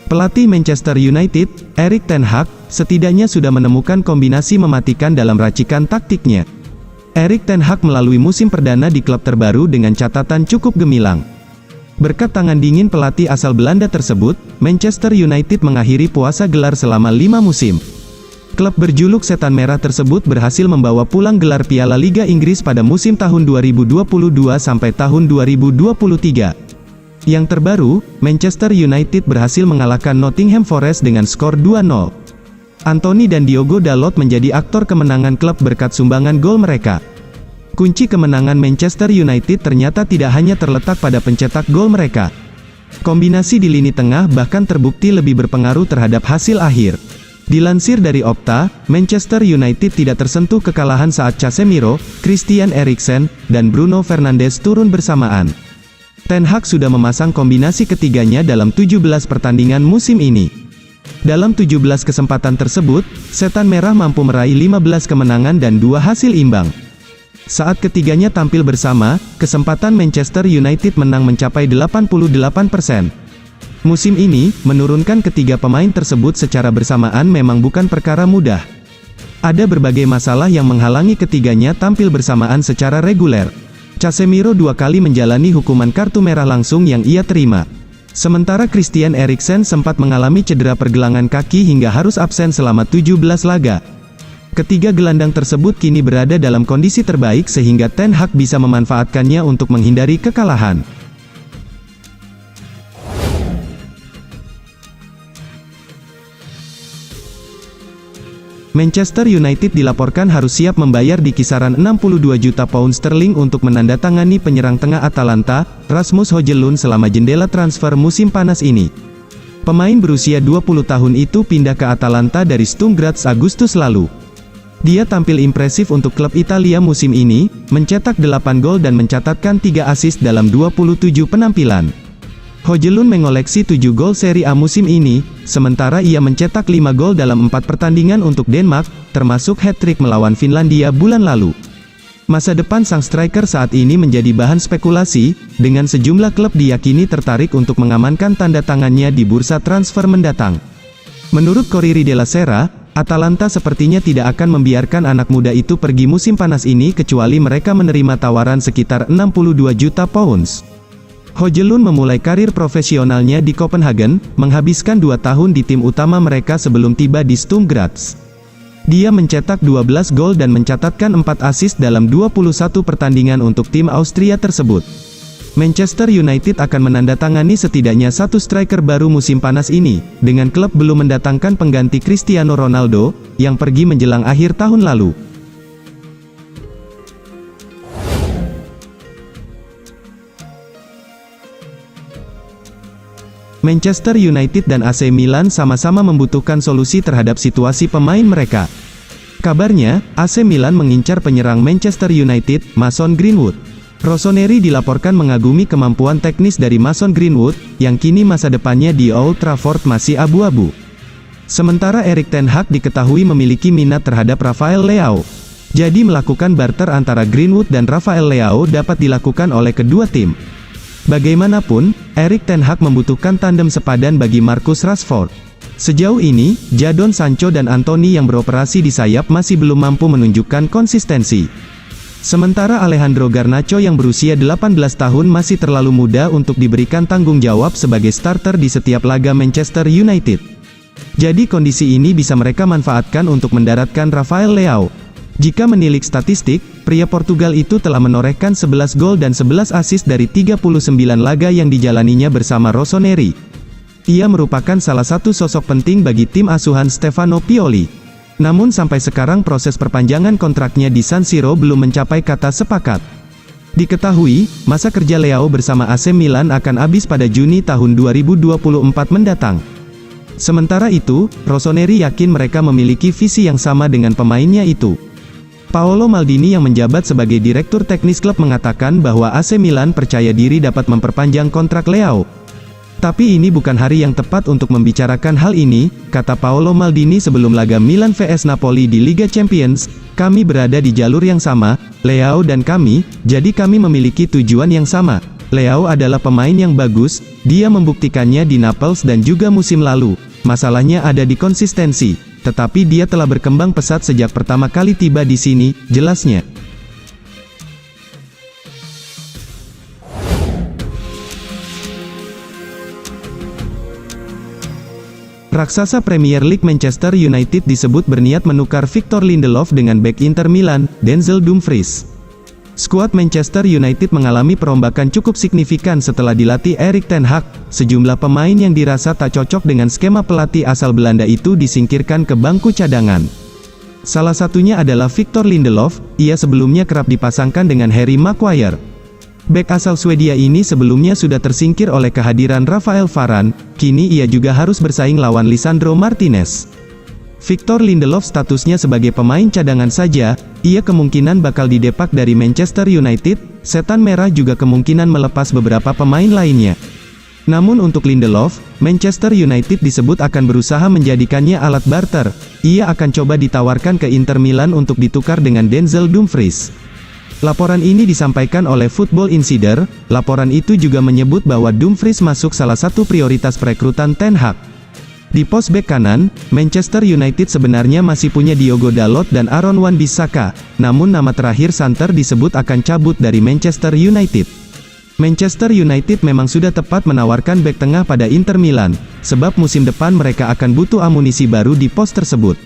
Pelatih Manchester United, Erik ten Hag, setidaknya sudah menemukan kombinasi mematikan dalam racikan taktiknya. Erik ten Hag melalui musim perdana di klub terbaru dengan catatan cukup gemilang. Berkat tangan dingin pelatih asal Belanda tersebut, Manchester United mengakhiri puasa gelar selama 5 musim. Klub berjuluk Setan Merah tersebut berhasil membawa pulang gelar Piala Liga Inggris pada musim tahun 2022 sampai tahun 2023. Yang terbaru, Manchester United berhasil mengalahkan Nottingham Forest dengan skor 2-0. Anthony dan Diogo Dalot menjadi aktor kemenangan klub berkat sumbangan gol mereka. Kunci kemenangan Manchester United ternyata tidak hanya terletak pada pencetak gol mereka. Kombinasi di lini tengah bahkan terbukti lebih berpengaruh terhadap hasil akhir. Dilansir dari Opta, Manchester United tidak tersentuh kekalahan saat Casemiro, Christian Eriksen, dan Bruno Fernandes turun bersamaan. Ten Hag sudah memasang kombinasi ketiganya dalam 17 pertandingan musim ini. Dalam 17 kesempatan tersebut, Setan Merah mampu meraih 15 kemenangan dan 2 hasil imbang. Saat ketiganya tampil bersama, kesempatan Manchester United menang mencapai 88%. Musim ini, menurunkan ketiga pemain tersebut secara bersamaan memang bukan perkara mudah. Ada berbagai masalah yang menghalangi ketiganya tampil bersamaan secara reguler. Casemiro 2 kali menjalani hukuman kartu merah langsung yang ia terima. Sementara Christian Eriksen sempat mengalami cedera pergelangan kaki hingga harus absen selama 17 laga. Ketiga gelandang tersebut kini berada dalam kondisi terbaik sehingga Ten Hag bisa memanfaatkannya untuk menghindari kekalahan. Manchester United dilaporkan harus siap membayar di kisaran 62 juta pound sterling untuk menandatangani penyerang tengah Atalanta, Rasmus Højlund selama jendela transfer musim panas ini. Pemain berusia 20 tahun itu pindah ke Atalanta dari Sturm Graz Agustus lalu. Dia tampil impresif untuk klub Italia musim ini, mencetak 8 gol dan mencatatkan 3 assist dalam 27 penampilan. Højlund mengoleksi 7 gol Serie A musim ini, sementara ia mencetak 5 gol dalam 4 pertandingan untuk Denmark, termasuk hat-trick melawan Finlandia bulan lalu. Masa depan sang striker saat ini menjadi bahan spekulasi, dengan sejumlah klub diyakini tertarik untuk mengamankan tanda tangannya di bursa transfer mendatang. Menurut Corriere della Sera, Atalanta sepertinya tidak akan membiarkan anak muda itu pergi musim panas ini kecuali mereka menerima tawaran sekitar 62 juta pounds. Højlund memulai karir profesionalnya di Copenhagen, menghabiskan 2 tahun di tim utama mereka sebelum tiba di Sturm Graz. Dia mencetak 12 gol dan mencatatkan 4 assist dalam 21 pertandingan untuk tim Austria tersebut. Manchester United akan menandatangani setidaknya 1 striker baru musim panas ini, dengan klub belum mendatangkan pengganti Cristiano Ronaldo, yang pergi menjelang akhir tahun lalu. Manchester United dan AC Milan sama-sama membutuhkan solusi terhadap situasi pemain mereka. Kabarnya, AC Milan mengincar penyerang Manchester United, Mason Greenwood. Rossoneri dilaporkan mengagumi kemampuan teknis dari Mason Greenwood, yang kini masa depannya di Old Trafford masih abu-abu. Sementara Erik ten Hag diketahui memiliki minat terhadap Rafael Leao. Jadi melakukan barter antara Greenwood dan Rafael Leao dapat dilakukan oleh kedua tim. Bagaimanapun, Erik ten Hag membutuhkan tandem sepadan bagi Marcus Rashford. Sejauh ini, Jadon Sancho dan Anthony yang beroperasi di sayap masih belum mampu menunjukkan konsistensi. Sementara Alejandro Garnacho yang berusia 18 tahun masih terlalu muda untuk diberikan tanggung jawab sebagai starter di setiap laga Manchester United. Jadi kondisi ini bisa mereka manfaatkan untuk mendaratkan Rafael Leao. Jika menilik statistik, pria Portugal itu telah menorehkan 11 gol dan 11 assist dari 39 laga yang dijalaninya bersama Rossoneri. Ia merupakan salah satu sosok penting bagi tim asuhan Stefano Pioli. Namun sampai sekarang proses perpanjangan kontraknya di San Siro belum mencapai kata sepakat. Diketahui, masa kerja Leao bersama AC Milan akan habis pada Juni tahun 2024 mendatang. Sementara itu, Rossoneri yakin mereka memiliki visi yang sama dengan pemainnya itu. Paolo Maldini yang menjabat sebagai direktur teknis klub mengatakan bahwa AC Milan percaya diri dapat memperpanjang kontrak Leao. Tapi ini bukan hari yang tepat untuk membicarakan hal ini, kata Paolo Maldini sebelum laga Milan vs Napoli di Liga Champions. Kami berada di jalur yang sama, Leao dan kami, jadi kami memiliki tujuan yang sama. Leao adalah pemain yang bagus, dia membuktikannya di Naples dan juga musim lalu. Masalahnya ada di konsistensi, tetapi dia telah berkembang pesat sejak pertama kali tiba di sini, jelasnya. Raksasa Premier League Manchester United disebut berniat menukar Victor Lindelof dengan bek Inter Milan, Denzel Dumfries. Skuad Manchester United mengalami perombakan cukup signifikan setelah dilatih Erik ten Hag. Sejumlah pemain yang dirasa tak cocok dengan skema pelatih asal Belanda itu disingkirkan ke bangku cadangan. Salah satunya adalah Victor Lindelof, ia sebelumnya kerap dipasangkan dengan Harry Maguire. Bek asal Swedia ini sebelumnya sudah tersingkir oleh kehadiran Rafael Varane, kini ia juga harus bersaing lawan Lisandro Martinez. Victor Lindelof statusnya sebagai pemain cadangan saja, ia kemungkinan bakal didepak dari Manchester United, Setan Merah juga kemungkinan melepas beberapa pemain lainnya. Namun untuk Lindelof, Manchester United disebut akan berusaha menjadikannya alat barter, ia akan coba ditawarkan ke Inter Milan untuk ditukar dengan Denzel Dumfries. Laporan ini disampaikan oleh Football Insider, laporan itu juga menyebut bahwa Dumfries masuk salah satu prioritas perekrutan Ten Hag. Di pos bek kanan, Manchester United sebenarnya masih punya Diogo Dalot dan Aaron Wan-Bissaka, namun nama terakhir santer disebut akan cabut dari Manchester United. Manchester United memang sudah tepat menawarkan bek tengah pada Inter Milan, sebab musim depan mereka akan butuh amunisi baru di pos tersebut.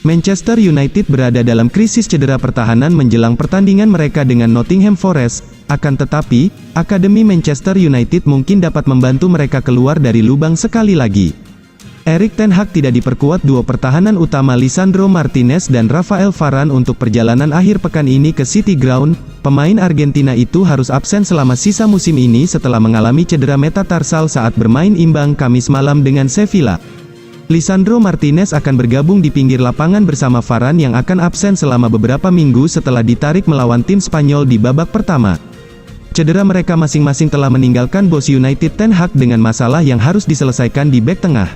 Manchester United berada dalam krisis cedera pertahanan menjelang pertandingan mereka dengan Nottingham Forest, akan tetapi, Akademi Manchester United mungkin dapat membantu mereka keluar dari lubang sekali lagi. Erik ten Hag tidak diperkuat duo pertahanan utama Lisandro Martinez dan Rafael Varane untuk perjalanan akhir pekan ini ke City Ground. Pemain Argentina itu harus absen selama sisa musim ini setelah mengalami cedera metatarsal saat bermain imbang Kamis malam dengan Sevilla. Lisandro Martinez akan bergabung di pinggir lapangan bersama Varane yang akan absen selama beberapa minggu setelah ditarik melawan tim Spanyol di babak pertama. Cedera mereka masing-masing telah meninggalkan bos United Ten Hag dengan masalah yang harus diselesaikan di bek tengah.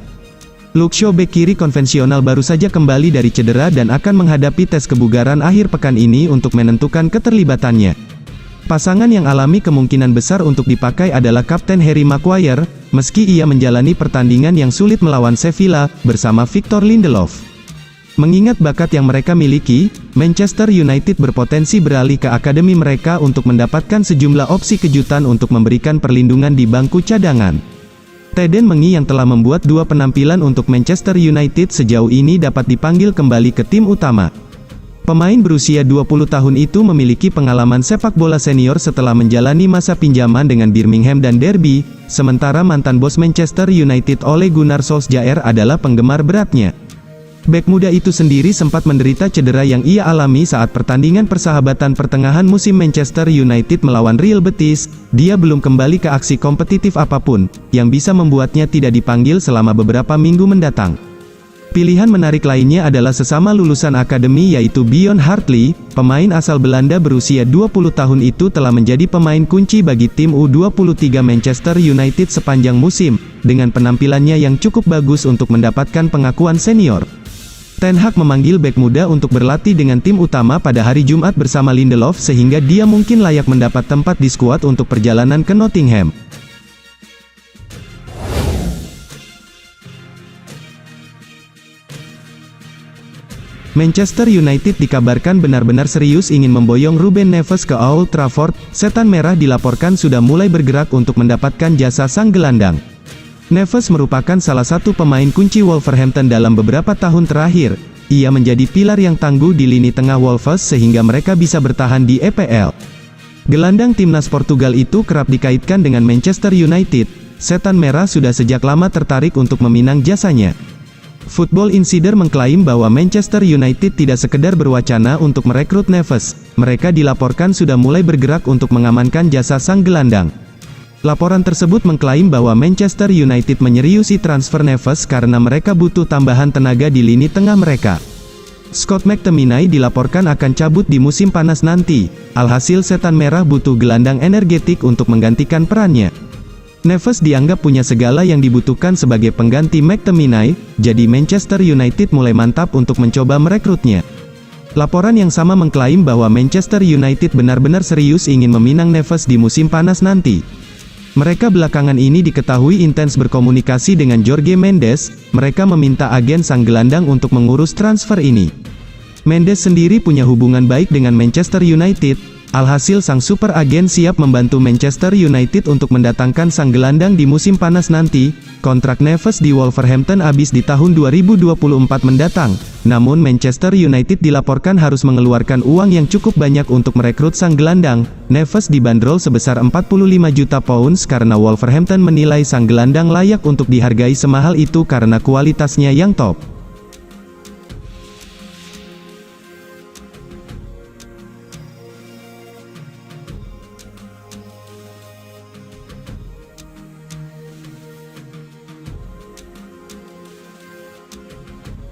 Luke Shaw bek kiri konvensional baru saja kembali dari cedera dan akan menghadapi tes kebugaran akhir pekan ini untuk menentukan keterlibatannya. Pasangan yang alami kemungkinan besar untuk dipakai adalah Kapten Harry Maguire, meski ia menjalani pertandingan yang sulit melawan Sevilla, bersama Victor Lindelof. Mengingat bakat yang mereka miliki, Manchester United berpotensi beralih ke akademi mereka untuk mendapatkan sejumlah opsi kejutan untuk memberikan perlindungan di bangku cadangan. Teden Mengi yang telah membuat 2 penampilan untuk Manchester United sejauh ini dapat dipanggil kembali ke tim utama. Pemain berusia 20 tahun itu memiliki pengalaman sepak bola senior setelah menjalani masa pinjaman dengan Birmingham dan Derby, sementara mantan bos Manchester United Ole Gunnar Solskjaer adalah penggemar beratnya. Bek muda itu sendiri sempat menderita cedera yang ia alami saat pertandingan persahabatan pertengahan musim Manchester United melawan Real Betis. Dia belum kembali ke aksi kompetitif apapun, yang bisa membuatnya tidak dipanggil selama beberapa minggu mendatang. Pilihan menarik lainnya adalah sesama lulusan akademi yaitu Bjorn Hartley, pemain asal Belanda berusia 20 tahun itu telah menjadi pemain kunci bagi tim U23 Manchester United sepanjang musim, dengan penampilannya yang cukup bagus untuk mendapatkan pengakuan senior. Ten Hag memanggil bek muda untuk berlatih dengan tim utama pada hari Jumat bersama Lindelof sehingga dia mungkin layak mendapat tempat di skuad untuk perjalanan ke Nottingham. Manchester United dikabarkan benar-benar serius ingin memboyong Ruben Neves ke Old Trafford. Setan Merah dilaporkan sudah mulai bergerak untuk mendapatkan jasa sang gelandang. Neves merupakan salah satu pemain kunci Wolverhampton dalam beberapa tahun terakhir. Ia menjadi pilar yang tangguh di lini tengah Wolves sehingga mereka bisa bertahan di EPL. Gelandang timnas Portugal itu kerap dikaitkan dengan Manchester United. Setan Merah sudah sejak lama tertarik untuk meminang jasanya. Football Insider mengklaim bahwa Manchester United tidak sekedar berwacana untuk merekrut Neves, mereka dilaporkan sudah mulai bergerak untuk mengamankan jasa sang gelandang. Laporan tersebut mengklaim bahwa Manchester United menyeriusi transfer Neves karena mereka butuh tambahan tenaga di lini tengah mereka. Scott McTominay dilaporkan akan cabut di musim panas nanti, alhasil Setan Merah butuh gelandang energetik untuk menggantikan perannya. Neves dianggap punya segala yang dibutuhkan sebagai pengganti McTominay, jadi Manchester United mulai mantap untuk mencoba merekrutnya. Laporan yang sama mengklaim bahwa Manchester United benar-benar serius ingin meminang Neves di musim panas nanti. Mereka belakangan ini diketahui intens berkomunikasi dengan Jorge Mendes, mereka meminta agen sang gelandang untuk mengurus transfer ini. Mendes sendiri punya hubungan baik dengan Manchester United, alhasil sang super agen siap membantu Manchester United untuk mendatangkan sang gelandang di musim panas nanti. Kontrak Neves di Wolverhampton habis di tahun 2024 mendatang, namun Manchester United dilaporkan harus mengeluarkan uang yang cukup banyak untuk merekrut sang gelandang. Neves dibanderol sebesar 45 juta pounds karena Wolverhampton menilai sang gelandang layak untuk dihargai semahal itu karena kualitasnya yang top.